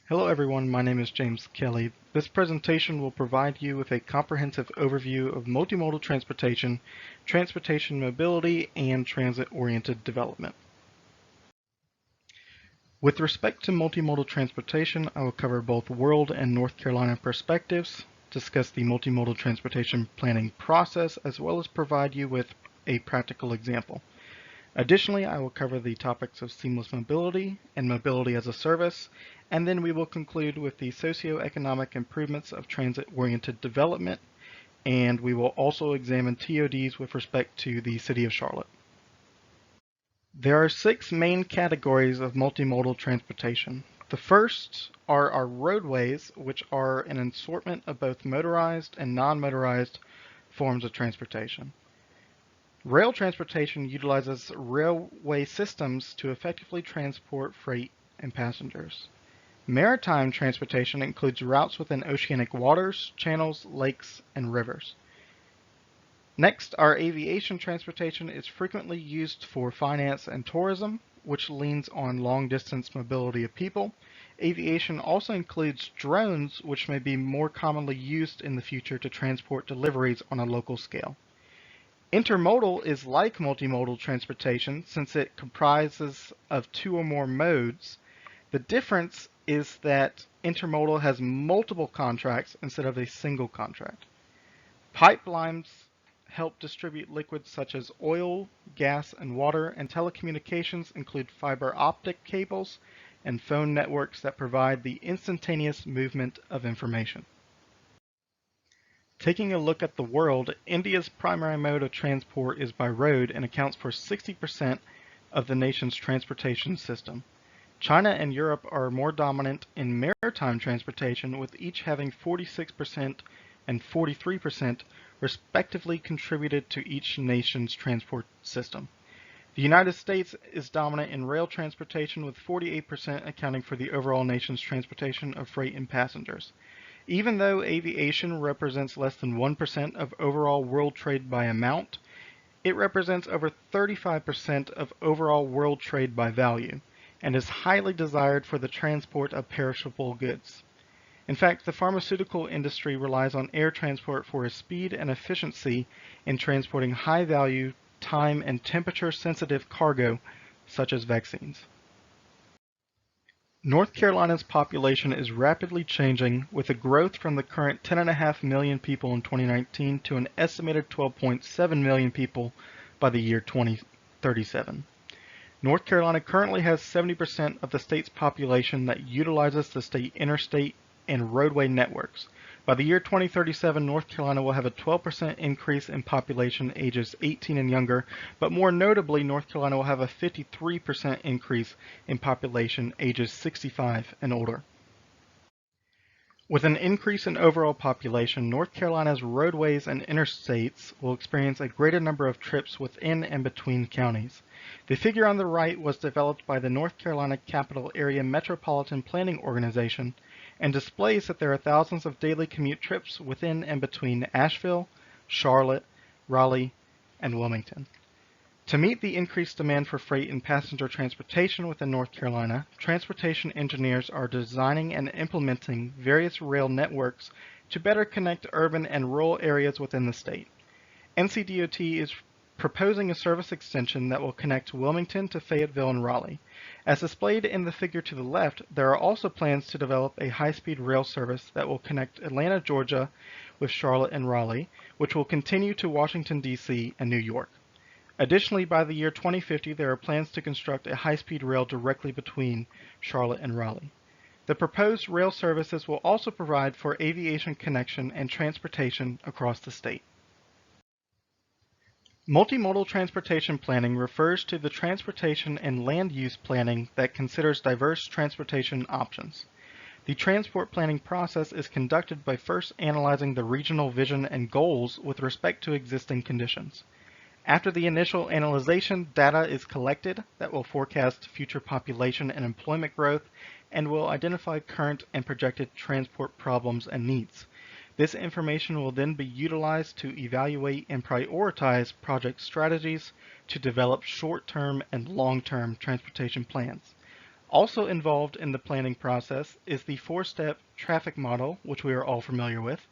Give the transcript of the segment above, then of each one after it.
Hello everyone, my name is James Kelly. This presentation will provide you with a comprehensive overview of multimodal transportation, transportation mobility, and transit-oriented development. With respect to multimodal transportation, I will cover both world and North Carolina perspectives, discuss the multimodal transportation planning process, as well as provide you with a practical example. Additionally, I will cover the topics of seamless mobility and mobility as a service, and then we will conclude with the socioeconomic improvements of transit-oriented development, and we will also examine TODs with respect to the City of Charlotte. There are 6 main categories of multimodal transportation. The first are our roadways, which are an assortment of both motorized and non-motorized forms of transportation. Rail transportation utilizes railway systems to effectively transport freight and passengers. Maritime transportation includes routes within oceanic waters, channels, lakes, and rivers. Next, our aviation transportation is frequently used for finance and tourism, which leans on long-distance mobility of people. Aviation also includes drones, which may be more commonly used in the future to transport deliveries on a local scale. Intermodal is like multimodal transportation since it comprises of 2 or more modes. The difference is that intermodal has multiple contracts instead of a single contract. Pipelines help distribute liquids such as oil, gas, and water, and telecommunications include fiber optic cables and phone networks that provide the instantaneous movement of information. Taking a look at the world, India's primary mode of transport is by road and accounts for 60% of the nation's transportation system. China and Europe are more dominant in maritime transportation, with each having 46% and 43% respectively contributed to each nation's transport system. The United States is dominant in rail transportation, with 48% accounting for the overall nation's transportation of freight and passengers. Even though aviation represents less than 1% of overall world trade by amount, it represents over 35% of overall world trade by value, and is highly desired for the transport of perishable goods. In fact, the pharmaceutical industry relies on air transport for its speed and efficiency in transporting high-value, time and temperature-sensitive cargo, such as vaccines. North Carolina's population is rapidly changing, with a growth from the current 10.5 million people in 2019 to an estimated 12.7 million people by the year 2037. North Carolina currently has 70% of the state's population that utilizes the state interstate and roadway networks. By the year 2037, North Carolina will have a 12% increase in population ages 18 and younger, but more notably, North Carolina will have a 53% increase in population ages 65 and older. With an increase in overall population, North Carolina's roadways and interstates will experience a greater number of trips within and between counties. The figure on the right was developed by the North Carolina Capital Area Metropolitan Planning Organization and displays that there are thousands of daily commute trips within and between Asheville, Charlotte, Raleigh, and Wilmington. To meet the increased demand for freight and passenger transportation within North Carolina, transportation engineers are designing and implementing various rail networks to better connect urban and rural areas within the state. NCDOT is proposing a service extension that will connect Wilmington to Fayetteville and Raleigh. As displayed in the figure to the left, there are also plans to develop a high-speed rail service that will connect Atlanta, Georgia with Charlotte and Raleigh, which will continue to Washington, D.C. and New York. Additionally, by the year 2050, there are plans to construct a high-speed rail directly between Charlotte and Raleigh. The proposed rail services will also provide for aviation connection and transportation across the state. Multimodal transportation planning refers to the transportation and land use planning that considers diverse transportation options. The transport planning process is conducted by first analyzing the regional vision and goals with respect to existing conditions. After the initial analysis, data is collected that will forecast future population and employment growth and will identify current and projected transport problems and needs. This information will then be utilized to evaluate and prioritize project strategies to develop short-term and long-term transportation plans. Also involved in the planning process is the four-step traffic model, which we are all familiar with.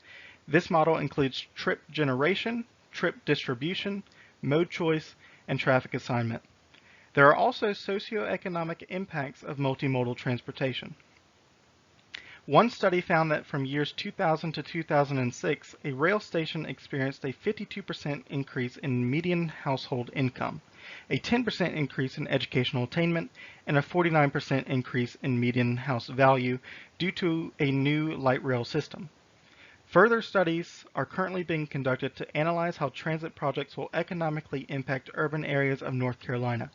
This model includes trip generation, trip distribution, mode choice, and traffic assignment. There are also socioeconomic impacts of multimodal transportation. One study found that from years 2000 to 2006, a rail station experienced a 52% increase in median household income, a 10% increase in educational attainment, and a 49% increase in median house value due to a new light rail system. Further studies are currently being conducted to analyze how transit projects will economically impact urban areas of North Carolina.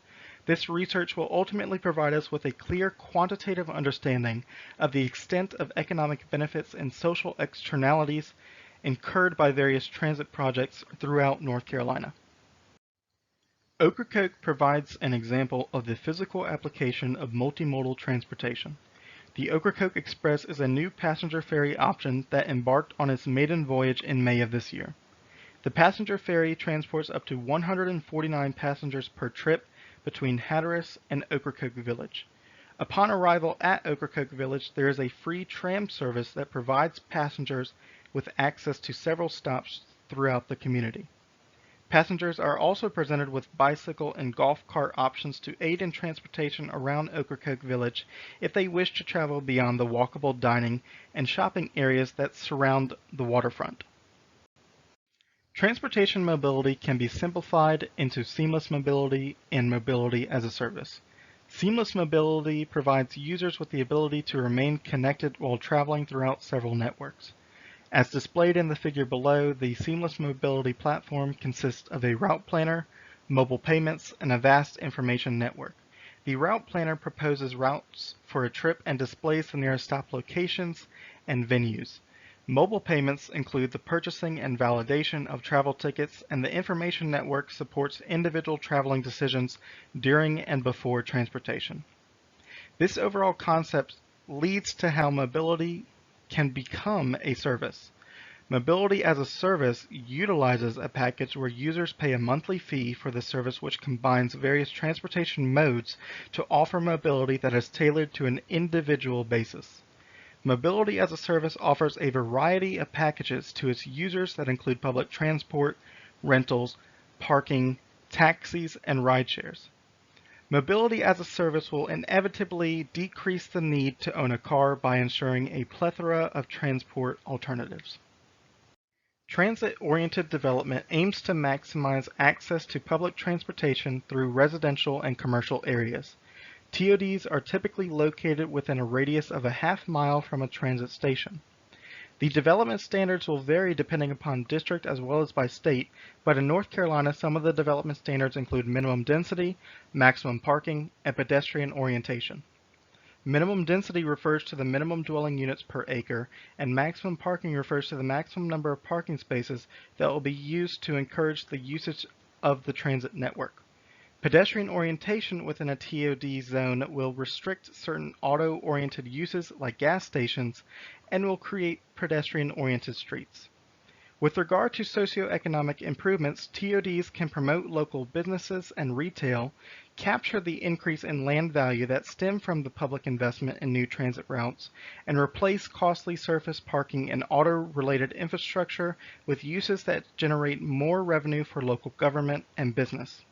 This research will ultimately provide us with a clear quantitative understanding of the extent of economic benefits and social externalities incurred by various transit projects throughout North Carolina. Ocracoke provides an example of the physical application of multimodal transportation. The Ocracoke Express is a new passenger ferry option that embarked on its maiden voyage in May of this year. The passenger ferry transports up to 149 passengers per trip between Hatteras and Ocracoke Village. Upon arrival at Ocracoke Village, there is a free tram service that provides passengers with access to several stops throughout the community. Passengers are also presented with bicycle and golf cart options to aid in transportation around Ocracoke Village if they wish to travel beyond the walkable dining and shopping areas that surround the waterfront. Transportation mobility can be simplified into seamless mobility and mobility as a service. Seamless mobility provides users with the ability to remain connected while traveling throughout several networks. As displayed in the figure below, the Seamless Mobility platform consists of a route planner, mobile payments, and a vast information network. The route planner proposes routes for a trip and displays the nearest stop locations and venues. Mobile payments include the purchasing and validation of travel tickets, and the information network supports individual traveling decisions during and before transportation. This overall concept leads to how mobility can become a service. Mobility as a service utilizes a package where users pay a monthly fee for the service, which combines various transportation modes to offer mobility that is tailored to an individual basis. Mobility as a service offers a variety of packages to its users that include public transport, rentals, parking, taxis, and rideshares. Mobility as a service will inevitably decrease the need to own a car by ensuring a plethora of transport alternatives. Transit-oriented development aims to maximize access to public transportation through residential and commercial areas. TODs are typically located within a radius of a half mile from a transit station. The development standards will vary depending upon district as well as by state, but in North Carolina, some of the development standards include minimum density, maximum parking, and pedestrian orientation. Minimum density refers to the minimum dwelling units per acre, and maximum parking refers to the maximum number of parking spaces that will be used to encourage the usage of the transit network. Pedestrian orientation within a TOD zone will restrict certain auto-oriented uses like gas stations and will create pedestrian-oriented streets. With regard to socioeconomic improvements, TODs can promote local businesses and retail, capture the increase in land value that stem from the public investment in new transit routes, and replace costly surface parking and auto-related infrastructure with uses that generate more revenue for local government and business.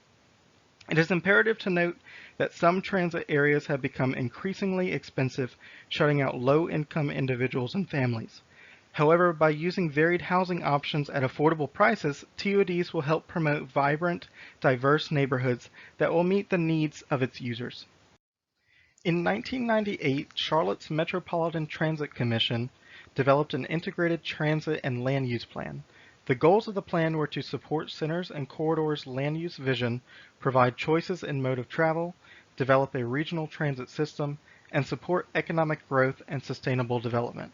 It is imperative to note that some transit areas have become increasingly expensive, shutting out low-income individuals and families. However, by using varied housing options at affordable prices, TODs will help promote vibrant, diverse neighborhoods that will meet the needs of its users. In 1998, Charlotte's Metropolitan Transit Commission developed an integrated transit and land use plan. The goals of the plan were to support centers and corridors' land use vision, provide choices in mode of travel, develop a regional transit system, and support economic growth and sustainable development.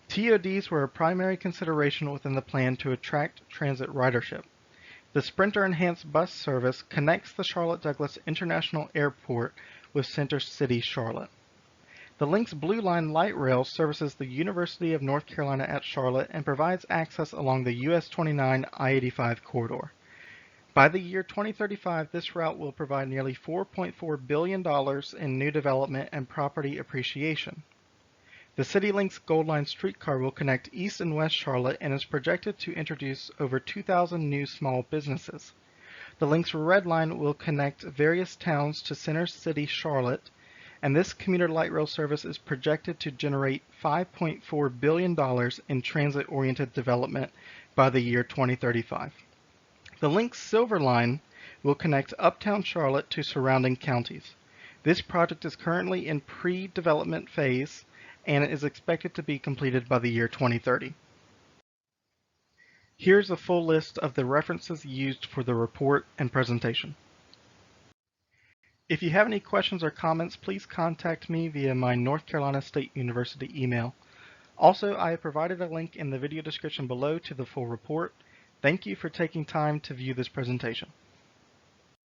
TODs were a primary consideration within the plan to attract transit ridership. The Sprinter Enhanced bus service connects the Charlotte Douglas International Airport with Center City, Charlotte. The Lynx Blue Line light rail services the University of North Carolina at Charlotte and provides access along the US 29 I-85 corridor. By the year 2035, this route will provide nearly $4.4 billion in new development and property appreciation. The CityLink's Gold Line streetcar will connect East and West Charlotte and is projected to introduce over 2,000 new small businesses. The Link's Red Line will connect various towns to Center City, Charlotte, and this commuter light rail service is projected to generate $5.4 billion in transit-oriented development by the year 2035. The Link's Silver Line will connect uptown Charlotte to surrounding counties. This project is currently in pre-development phase and is expected to be completed by the year 2030. Here's a full list of the references used for the report and presentation. If you have any questions or comments, please contact me via my North Carolina State University email. Also, I have provided a link in the video description below to the full report. Thank you for taking time to view this presentation.